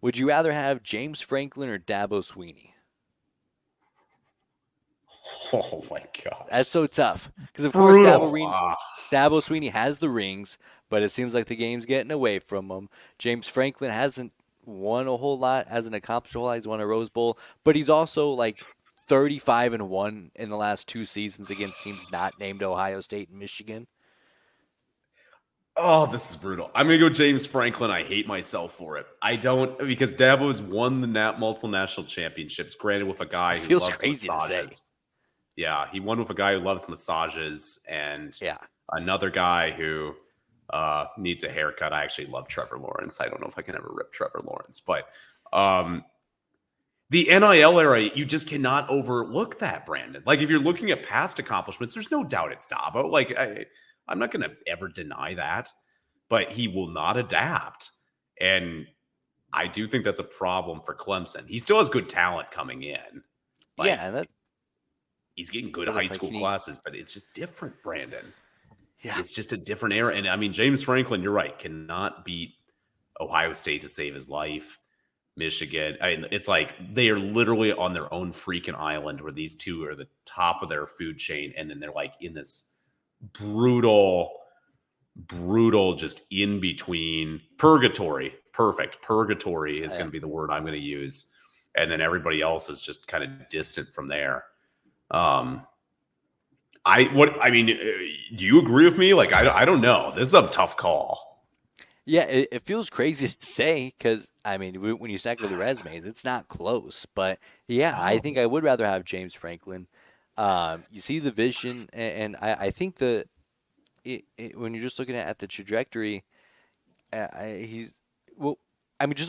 Would you rather have James Franklin or Dabo Swinney? Oh my gosh. That's so tough. Because, of course, Brutal. Dabo Swinney has the rings, but it seems like the game's getting away from him. James Franklin hasn't won a whole lot, hasn't accomplished a whole lot. He's won a Rose Bowl, but he's also like 35-1 in the last 2 seasons against teams not named Ohio State and Michigan. Oh, this is brutal. I'm going to go James Franklin. I hate myself for it. I don't, because Dabo's won the multiple national championships, granted with a guy who Feels loves crazy to say. massages. Yeah, he won with a guy who loves massages and Yeah. another guy who needs a haircut. I actually love Trevor Lawrence. I don't know if I can ever rip Trevor Lawrence, but the NIL era, you just cannot overlook that, Brandon. Like, if you're looking at past accomplishments, there's no doubt it's Dabo. Like, I'm not going to ever deny that, but he will not adapt. And I do think that's a problem for Clemson. He still has good talent coming in. Like, Yeah, he's getting good high school classes, but it's just different, Brandon. Yeah. It's just a different era. And I mean, James Franklin, you're right, cannot beat Ohio State to save his life. Michigan. I mean, it's like they are literally on their own freaking island where these two are the top of their food chain. And then they're like in this brutal, just in between purgatory. Perfect. Purgatory is going to be the word I'm going to use. And then everybody else is just kind of distant from there. Do you agree with me? Like, I don't know. This is a tough call. Yeah, it feels crazy to say because, I mean, when you stack with the resumes, it's not close. But, yeah, I think I would rather have James Franklin. You see the vision, and I think when you're just looking at the trajectory, just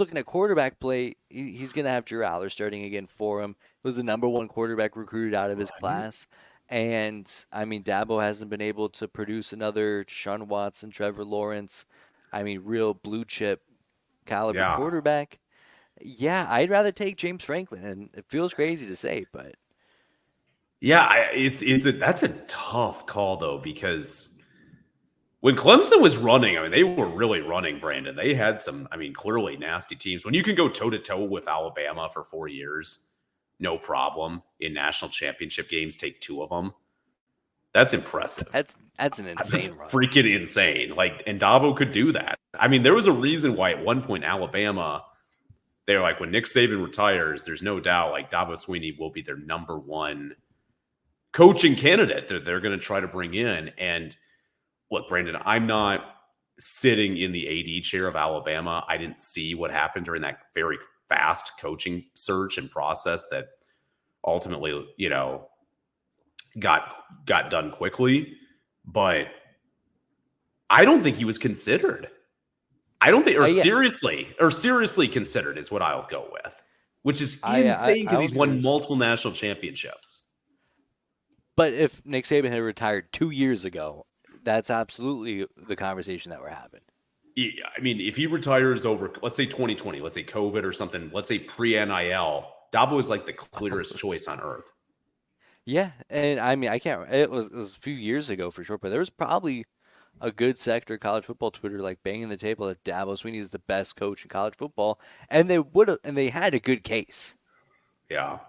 looking at quarterback play, he's going to have Drew Aller starting again for him. He was the number one quarterback recruited out of his class. And, I mean, Dabo hasn't been able to produce another Deshaun Watson, Trevor Lawrence. I mean, real blue chip caliber quarterback. Yeah, I'd rather take James Franklin, and it feels crazy to say, but yeah, that's a tough call though, because when Clemson was running, I mean, they were really running, Brandon. They had some, I mean, clearly nasty teams. When you can go toe to toe with Alabama for 4 years, no problem in national championship games, take 2 of them. That's impressive. That's an insane run. Freaking insane. Like, and Dabo could do that. I mean, there was a reason why at one point Alabama, they're like, when Nick Saban retires, there's no doubt like Dabo Swinney will be their number one coaching candidate that they're going to try to bring in. And look, Brandon, I'm not sitting in the AD chair of Alabama. I didn't see what happened during that very fast coaching search and process that ultimately, got done quickly, but I don't think he was considered. I don't think, seriously considered is what I'll go with, which is insane because he's won multiple national championships. But if Nick Saban had retired 2 years ago, that's absolutely the conversation that we're having. Yeah, I mean, if he retires over, let's say 2020, let's say COVID or something, let's say pre-NIL, Dabo is like the clearest choice on earth. Yeah, and I mean, it was a few years ago for sure, but there was probably a good sector of college football Twitter like banging the table that Dabo Swinney is the best coach in college football, and they had a good case. Yeah,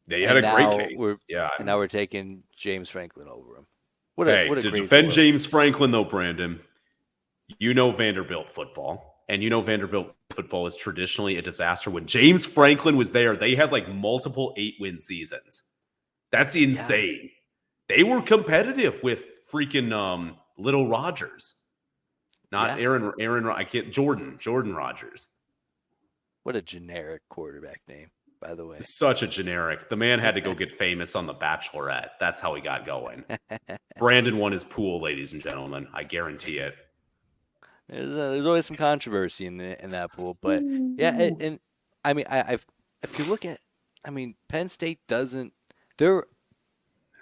they had a great case. And now we're taking James Franklin over him. What to defend James Franklin though, Brandon, Vanderbilt football, and Vanderbilt football is traditionally a disaster. When James Franklin was there, they had like multiple 8-win seasons. That's insane. Yeah. They were competitive with freaking Little Rogers. Not Jordan Rogers. What a generic quarterback name, by the way. Such a generic. The man had to go get famous on The Bachelorette. That's how he got going. Brandon won his pool, ladies and gentlemen. I guarantee it. There's always some controversy in that pool, but yeah, and I mean, if you look at, I mean, Penn State doesn't. They're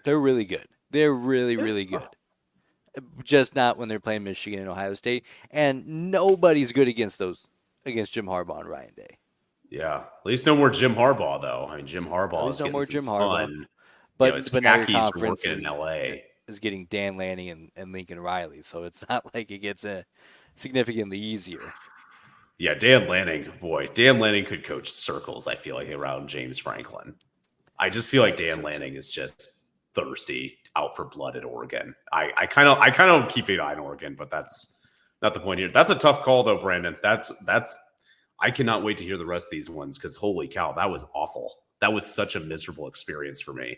really good. They're really, really good. Just not when they're playing Michigan and Ohio State. And nobody's good against Jim Harbaugh and Ryan Day. Yeah. At least no more Jim Harbaugh, though. I mean, Jim Harbaugh is getting some sun. But now your conference working in L.A. is getting Dan Lanning and Lincoln Riley. So it's not like it gets significantly easier. Yeah, Dan Lanning, boy, Dan Lanning could coach circles, I feel like, around James Franklin. I just feel like Dan Lanning is just thirsty, out for blood at Oregon. I kind of keep an eye on Oregon, but that's not the point here. That's a tough call though, Brandon. That's I cannot wait to hear the rest of these ones because holy cow, that was awful. That was such a miserable experience for me.